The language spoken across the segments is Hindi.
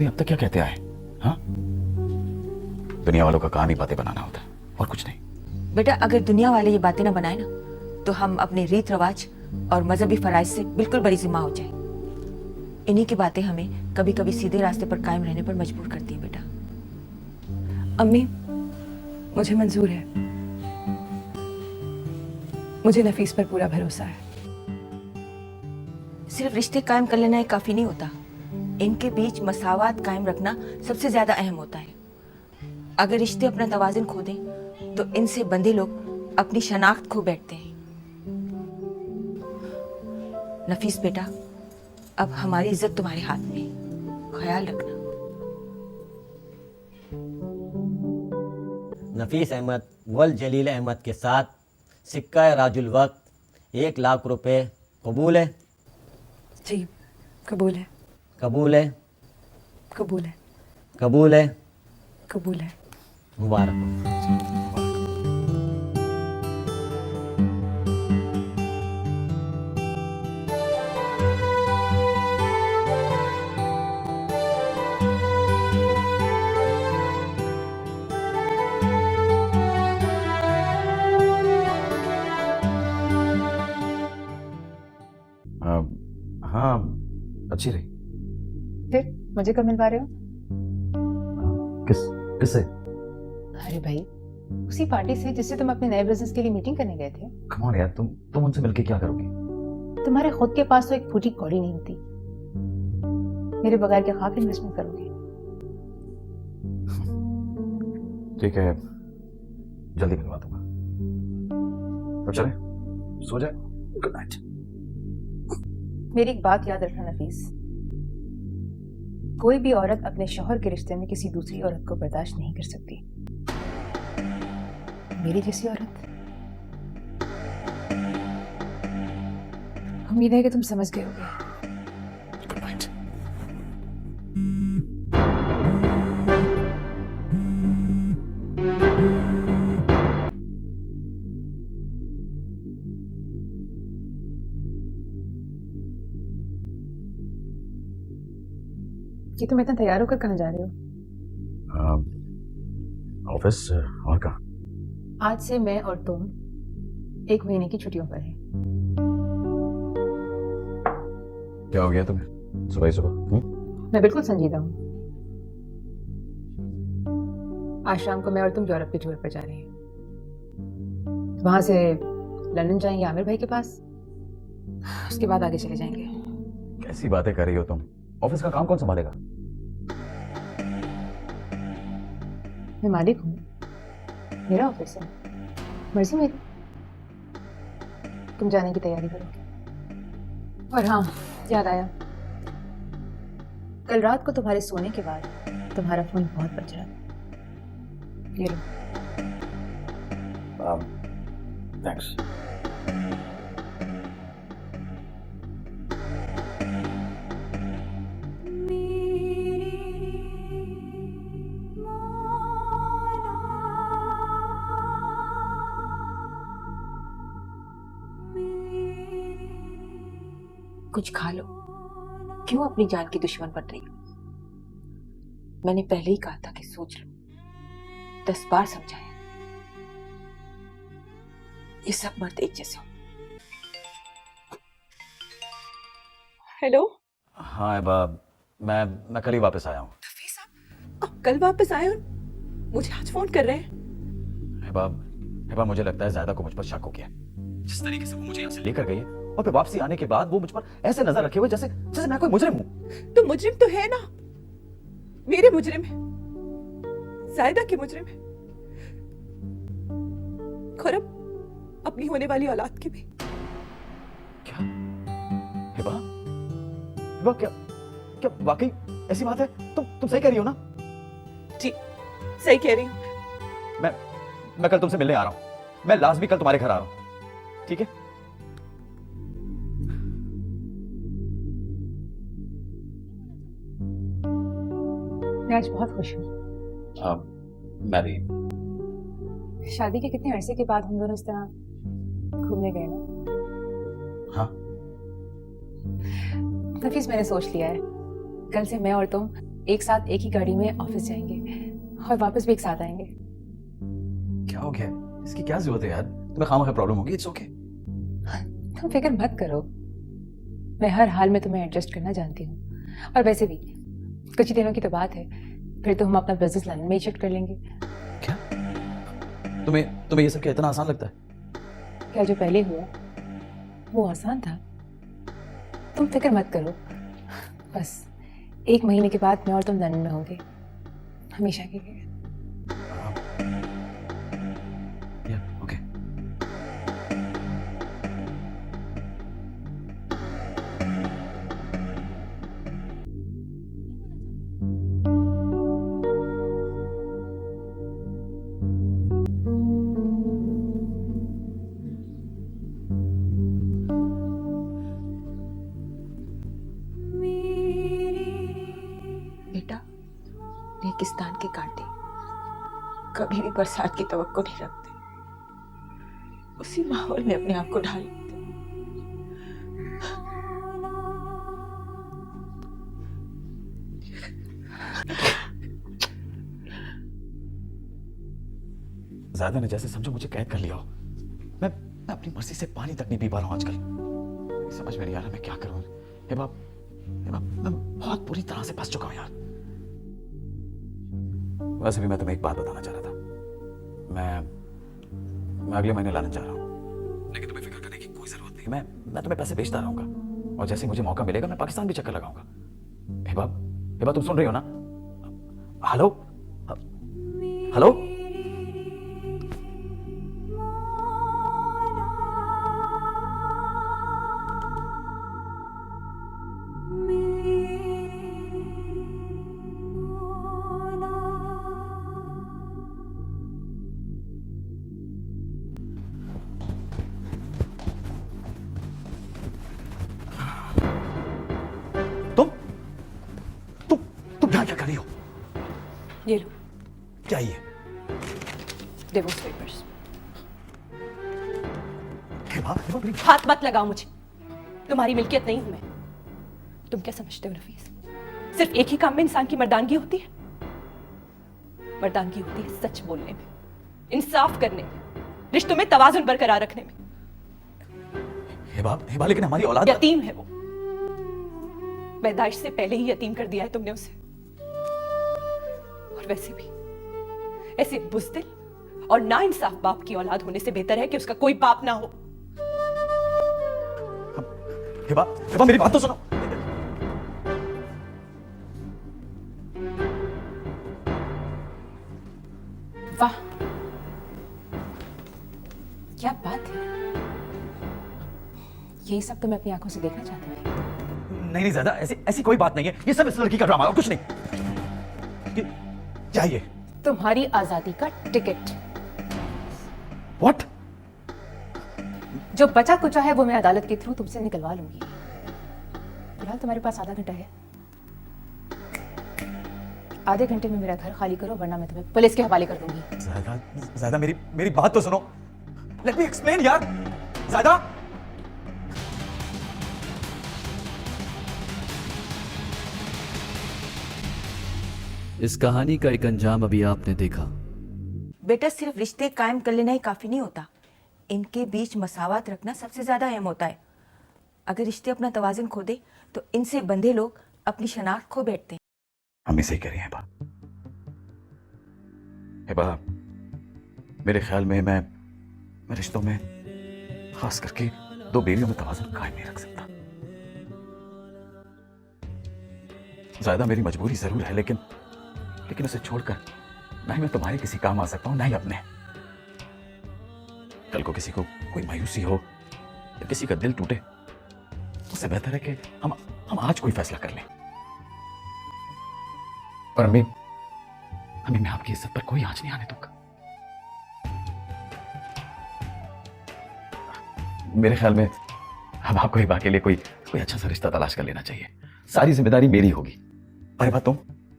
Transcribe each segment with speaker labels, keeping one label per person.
Speaker 1: अब तक क्या कहते आए? हाँ, दुनिया वालों का काम ही बातें बनाना होता है और कुछ नहीं।
Speaker 2: बेटा, अगर दुनिया वाले ये बातें ना बनाए ना, तो हम अपने रीत रिवाज और मजहबी फराइज से बिल्कुल बड़ी जिम्मा हो जाए। इन्हीं की बातें हमें कभी कभी सीधे रास्ते पर कायम रहने पर मजबूर करती है। बेटा,
Speaker 3: अम्मी, मुझे मंजूर है। मुझे नफीस पर पूरा भरोसा है।
Speaker 2: सिर्फ रिश्ते कायम कर लेना ही काफी नहीं होता, इनके बीच मसावात कायम रखना सबसे ज्यादा अहम होता है। अगर रिश्ते अपना तवाज़ुन खो दें तो इनसे बंधे लोग अपनी शनाख्त खो बैठते हैं। नफीस बेटा, अब हमारी इज्जत तुम्हारे हाथ में, ख्याल रखना।
Speaker 4: नफीस अहमद वल जलील अहमद के साथ सिक्का राजुल वक्त 1,00,000 रुपए कबूल है?
Speaker 3: जी, कबूल है।
Speaker 4: कबूल है?
Speaker 3: कबूल है।
Speaker 4: कबूल है?
Speaker 3: कबूल है।
Speaker 4: मुबारक।
Speaker 1: हाँ, अच्छी रही।
Speaker 5: फिर मुझे कब मिलवा रहे हो?
Speaker 1: किससे?
Speaker 5: अरे भाई, उसी पार्टी से जिससे तुम अपने नए बिजनेस के लिए मीटिंग करने गए थे।
Speaker 1: कम ऑन यार, तुम उनसे मिलके क्या करोगी?
Speaker 5: तुम्हारे खुद के पास तो एक फूटी कौड़ी नहीं होती, मेरे बगैर क्या खाक इन्वेस्टमेंट करोगे?
Speaker 1: ठीक है, जल्दी मिलवा दूंगा। अब चले, सो जाए। Good night.
Speaker 5: मेरी एक बात याद रखना नफीस, कोई भी औरत अपने शौहर के रिश्ते में किसी दूसरी औरत को बर्दाश्त नहीं कर सकती। मेरी जैसी औरत। उम्मीद है कि तुम समझ गए होगे।
Speaker 1: Good night.
Speaker 5: कि तुम इतना तैयार होकर कहाँ जा रहे हो?
Speaker 1: ऑफिस और कहाँ?
Speaker 5: आज से मैं और तुम 1 महीने की छुट्टियों पर हैं।
Speaker 1: क्या हो गया तुम्हें सुबह ही सुबह?
Speaker 5: मैं बिल्कुल संजीदा हूँ। आज शाम को मैं और तुम यूरोप के टूर पर जा रहे हैं। वहां से लंदन जाएंगे आमिर भाई के पास, उसके बाद आगे चले जाएंगे।
Speaker 1: कैसी बातें कर रही हो तुम? ऑफिस का काम कौन संभालेगा?
Speaker 5: मैं मालिक हूँ, मेरा ऑफिस है, मर्जी मेरी। तुम जाने की तैयारी करो। और हाँ, याद आया, कल रात को तुम्हारे सोने के बाद तुम्हारा फोन बहुत बज रहा है। ये लो।
Speaker 1: थैंक्स।
Speaker 2: कुछ खा लो, क्यों अपनी जान की दुश्मन बन रही हो? मैंने पहले ही कहा था कि सोच लो, 10 बार समझाया। ये सब मर्द एक जैसे हो।
Speaker 3: हेलो।
Speaker 1: हाँ एबा, मैं कल ही वापस आया हूँ।
Speaker 3: नफीस, आप कल वापस आए हो? मुझे आज फोन कर रहे हैं।
Speaker 1: एबा, मुझे लगता है ज़्यादा को मुझ पर शक हो गया। जिस तरीके से वो मुझे यहाँ से लेकर गई है और फिर वापसी आने के बाद वो मुझ पर ऐसे नजर रखे हुए जैसे जैसे मैं कोई मुजरिम हूँ।
Speaker 3: तो मुजरिम तो है ना, मेरे मुजरिम है, जायदा के मुजरिम है, और अब अपनी होने वाली औलाद के भी।
Speaker 1: क्या हिबा? हिबा, क्या क्या वाकई ऐसी बात है? तुम सही कह रही हो ना?
Speaker 3: जी, सही कह रही हूँ।
Speaker 1: मैं कल तुमसे मिलने आ रहा हूँ। मैं लाजमी कल तुम्हारे घर आ रहा हूँ, ठीक है?
Speaker 5: मैं आज बहुत खुश हूँ।
Speaker 1: मैं भी।
Speaker 5: शादी के कितने अरसे के बाद हम दोनों इस तरह घूमने गए ना।
Speaker 1: हाँ,
Speaker 5: नफीस, मैंने सोच लिया है, कल से मैं और तुम एक साथ एक ही गाड़ी में ऑफिस जाएंगे और वापस भी एक साथ आएंगे।
Speaker 1: क्या हो गया? इसकी क्या जरूरत है यार? तुम्हें खामखा प्रॉब्लम होगी, इट्स ओके।
Speaker 5: तुम फिक्र मत करो, मैं हर हाल में तुम्हें एडजस्ट करना जानती हूँ। और वैसे भी कुछ ही दिनों की तो बात है, फिर तो हम अपना बिजनेस लंदन में ही शिफ्ट कर लेंगे।
Speaker 1: क्या? तुम्हें ये सब क्या इतना आसान लगता है?
Speaker 5: क्या जो पहले हुआ वो आसान था? तुम फिक्र मत करो, बस 1 महीने के बाद मैं और तुम लंदन में होंगे, हमेशा के लिए।
Speaker 1: ओके।
Speaker 2: बेटा, रेगिस्तान के कांटे कभी भी बरसात की तवक्को नहीं रखते, उसी माहौल में अपने आप को ढाल लेते।
Speaker 1: ज़ायदा ने जैसे समझो मुझे कैद कर लिया हो। मैं अपनी मर्जी से पानी तक नहीं पी पा रहा हूँ आजकल। मेरी समझ में नहीं आ रहा मैं क्या करूँ। हे बाप, मैं बहुत बुरी तरह से फंस चुका हूँ यार। वैसे भी मैं तुम्हें एक बात बताना चाह रहा था। मैं अगले महीने लंदन जा रहा हूँ, लेकिन तुम्हें फिक्र करने की कोई जरूरत नहीं। मैं तुम्हें पैसे भेजता रहूंगा और जैसे मुझे मौका मिलेगा मैं पाकिस्तान भी चक्कर लगाऊंगा। हे बाप, तुम सुन रही हो ना? Hello hello. तुम यहाँ क्या कर रही हो?
Speaker 5: ये लो
Speaker 1: क्या ये?
Speaker 5: Divorce papers.
Speaker 1: हे बाप, मेरी
Speaker 3: हाथ मत लगाओ मुझे, तुम्हारी मिल्कियत नहीं हूं मैं। तुम क्या समझते हो नफीस, सिर्फ एक ही काम में इंसान की मर्दानगी होती है? मर्दानगी होती है सच बोलने में, इंसाफ करने में, रिश्तों में तवाजुन बरकरार रखने में।
Speaker 1: हे बाप, लेकिन हमारी औलाद
Speaker 3: यतीम है वो, पैदाइश से पहले ही यतीम कर दिया है तुमने उसे। और वैसे भी ऐसे बुज़दिल और नाइंसाफ बाप की औलाद होने से बेहतर है कि उसका कोई बाप ना हो।
Speaker 1: हे बाप, मेरी बात तो सुनो।
Speaker 5: वाह, क्या बात है, यही सब तो मैं अपनी आंखों से देखना चाहती थी।
Speaker 1: नहीं ज़्यादा ऐसी कोई बात नहीं है। ये सब इस लड़की का ड्रामा है और कुछ नहीं। क्या ये?
Speaker 5: तुम्हारी आजादी का टिकट।
Speaker 1: What?
Speaker 5: जो बचा कुचा है वो मैं अदालत के थ्रू तुमसे निकलवा लूंगी। फिलहाल तुम्हारे पास आधा घंटा है, आधे घंटे में मेरा घर खाली करो वरना मैं तुम्हें पुलिस के हवाले कर दूंगी।
Speaker 1: ज़्यादा मेरी बात तो सुनो। लेट मी एक्सप्लेन यार। ज़्यादा
Speaker 6: इस कहानी का एक अंजाम अभी आपने देखा।
Speaker 2: बेटा, सिर्फ रिश्ते कायम कर लेना ही काफी नहीं होता, इनके बीच मसावत रखना सबसे ज्यादा अहम होता है। अगर रिश्ते अपना तवाज़ुन खो दे तो इनसे बंधे लोग अपनी शनाख्त खो बैठते हैं।
Speaker 1: अम्मी सही कह रही हैं हेबा, मेरे ख्याल में मैं रिश्तों में, खास करके 2 बीवियों में तवाज़ुन कायम नहीं रख सकता। ज़्यादा मेरी मजबूरी जरूर है, लेकिन उसे छोड़कर ना ही मैं तुम्हारे किसी काम आ सकता हूं, ना ही अपने। कल को किसी को कोई मायूसी हो या किसी का दिल टूटे, उससे बेहतर है कि हम आज कोई फैसला कर लें। और अम्मी, मैं आपकी इज्जत पर कोई आंच नहीं आने दूंगा। मेरे ख्याल में अब आपको हिबा के लिए कोई अच्छा सा रिश्ता तलाश कर लेना चाहिए। सारी जिम्मेदारी मेरी होगी। अरे बात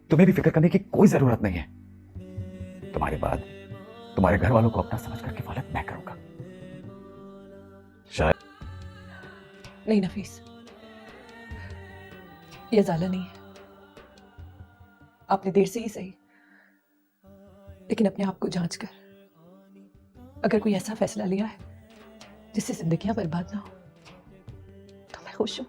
Speaker 1: तुम्हें भी फिक्र करने की कोई जरूरत नहीं है। तुम्हारे बाद तुम्हारे घर वालों को अपना समझकर किफालत मैं करूंगा। शायद
Speaker 3: नहीं नफीस, ये ज़ाला नहीं है, आपने देर से ही सही, लेकिन अपने आप को जांच कर अगर कोई ऐसा फैसला लिया है जिससे जिंदगियां बर्बाद ना हो, तो मैं खुश हूं।